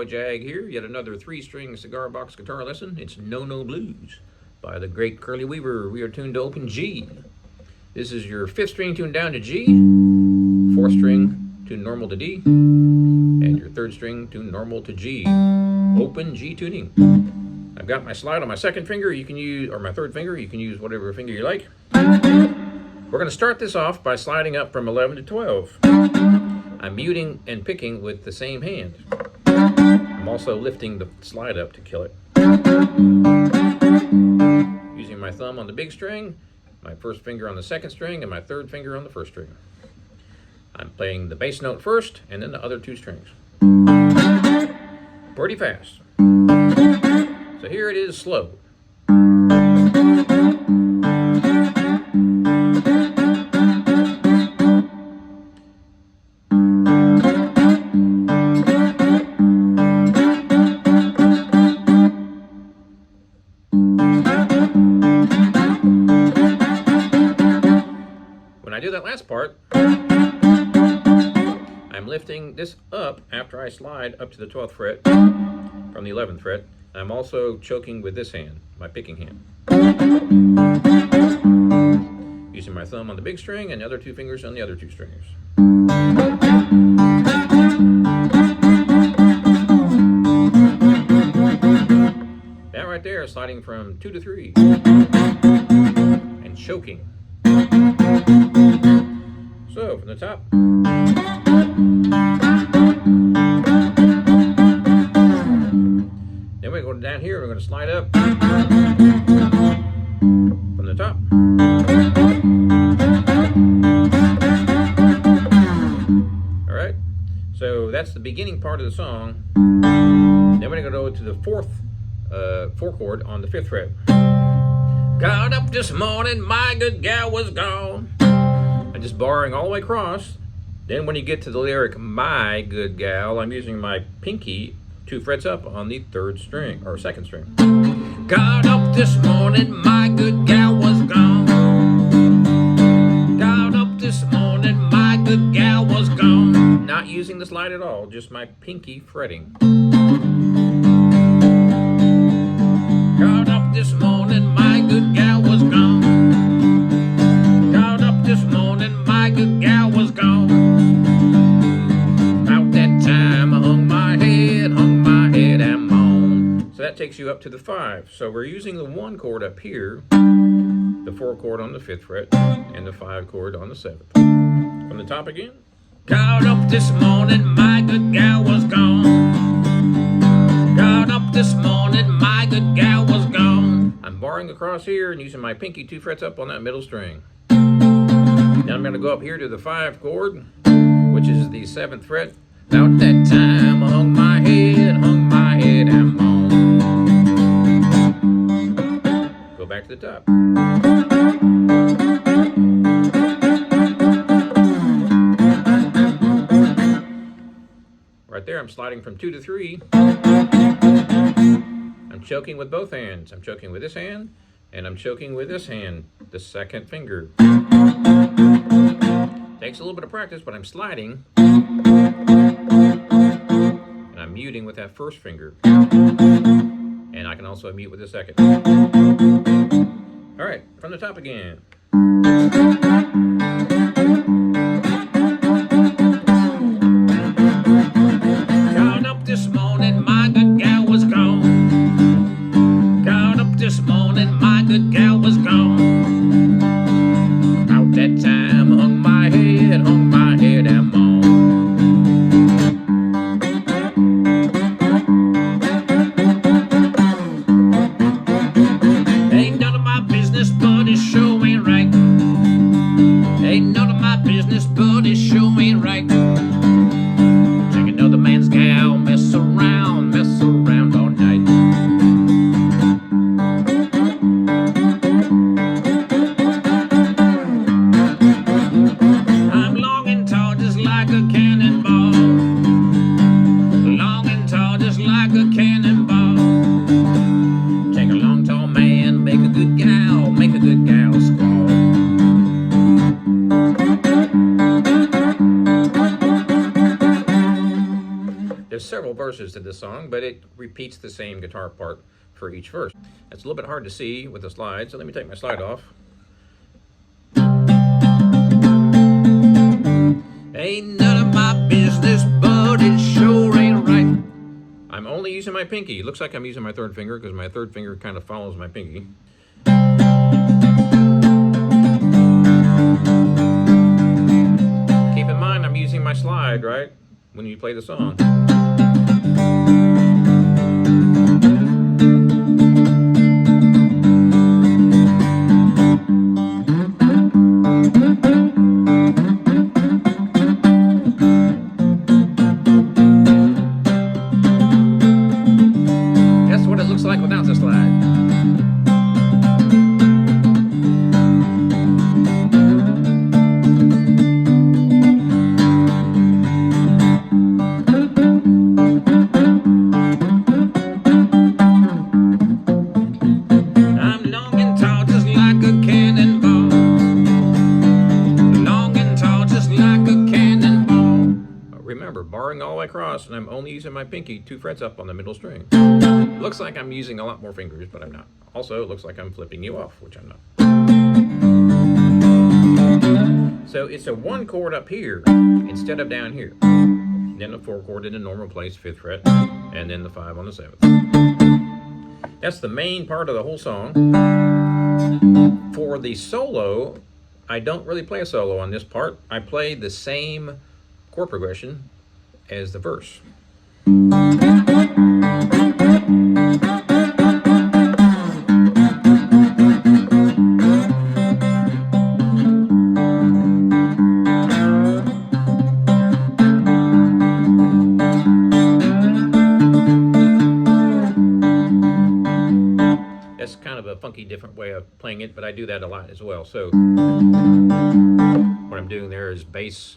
Jag here, yet another 3-string cigar box guitar lesson. It's No No Blues by the great Curley Weaver. We are tuned to open G. This is your 5th string tuned down to G, 4th string tuned normal to D, and your 3rd string tuned normal to G. Open G tuning. I've got my slide on my 2nd finger. You can use, or my 3rd finger. You can use whatever finger you like. We're going to start this off by sliding up from 11 to 12. I'm muting and picking with the same hand. I'm also lifting the slide up to kill it. Using my thumb on the big string, my 1st finger on the 2nd string, and my 3rd finger on the 1st string. I'm playing the bass note first, and then the other 2 strings. Pretty fast. So here it is slow. When I do that last part, I'm lifting this up after I slide up to the 12th fret from the 11th fret. I'm also choking with this hand, my picking hand. Using my thumb on the big string and the other 2 fingers on the other 2 strings. That right there is sliding from 2 to 3 and choking. So from the top. Then we go down here, we're going to slide up from the top. Alright, so that's the beginning part of the song. Then we're going to go to the 4th 4 chord on the 5th fret. Got up this morning, my good gal was gone. I'm just barring all the way across. Then when you get to the lyric, my good gal, I'm using my pinky 2 frets up on the 3rd string, or 2nd string. Got up this morning, my good gal was gone. Got up this morning, my good gal was gone. Not using the slide at all, just my pinky fretting. Got up this morning, my good gal was gone. Got up this morning, my good gal was gone. About that time I hung my head and moaned. So that takes you up to the 5. So we're using the 1 chord up here, the 4 chord on the 5th fret, and the 5 chord on the 7th. From the top again. Got up this morning, my good gal was gone. Got up this morning, my good gal was gone. I'm barring across here and using my pinky 2 frets up on that middle string. Now I'm going to go up here to the 5 chord, which is the 7th fret. About that time I hung my head and moaned. Go back to the top. Right there, I'm sliding from 2 to 3. I'm choking with both hands. I'm choking with this hand, and I'm choking with this hand, the 2nd finger. Takes a little bit of practice, but I'm sliding, and I'm muting with that 1st finger. And I can also mute with the 2nd. All right, from the top again. Got up this morning, my good gal was gone. Got up this morning, my good gal was gone. About that time I hung my head and moaned. Ain't none of my business, but it sure ain't right. There's several verses to this song, but it repeats the same guitar part for each verse. That's a little bit hard to see with the slide, so let me take my slide off. Ain't none of my business, but it sure ain't right. I'm only using my pinky. It looks like I'm using my third finger because my third finger kind of follows my pinky. Keep in mind, I'm using my slide, right? When you play the song. That's what it looks like without the slide. Remember, barring all the way across, and I'm only using my pinky 2 frets up on the middle string. Looks like I'm using a lot more fingers, but I'm not. Also, it looks like I'm flipping you off, which I'm not. So it's a 1 chord up here instead of down here. Then a 4 chord in a normal place, 5th fret, and then the 5 on the 7th. That's the main part of the whole song. For the solo, I don't really play a solo on this part. I play the same chord progression as the verse. That's kind of a funky different way of playing it, but I do that a lot as well. So what I'm doing there is bass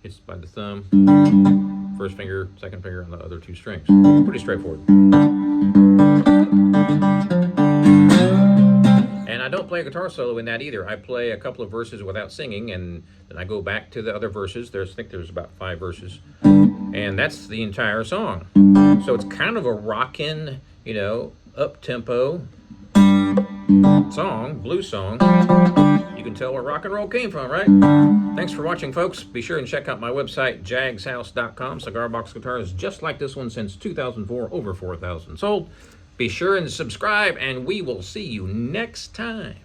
hits by the thumb, first finger, second finger on the other 2 strings. Pretty straightforward. And I don't play a guitar solo in that either. I play a couple of verses without singing, and then I go back to the other verses. I think there's about 5 verses. And that's the entire song. So it's kind of a rockin', you know, up-tempo song, blues song. You can tell where rock and roll came from, right? Thanks for watching, folks. Be sure and check out my website, jagshouse.com. Cigar box guitars just like this one since 2004, over 4,000 sold. Be sure and subscribe, and we will see you next time.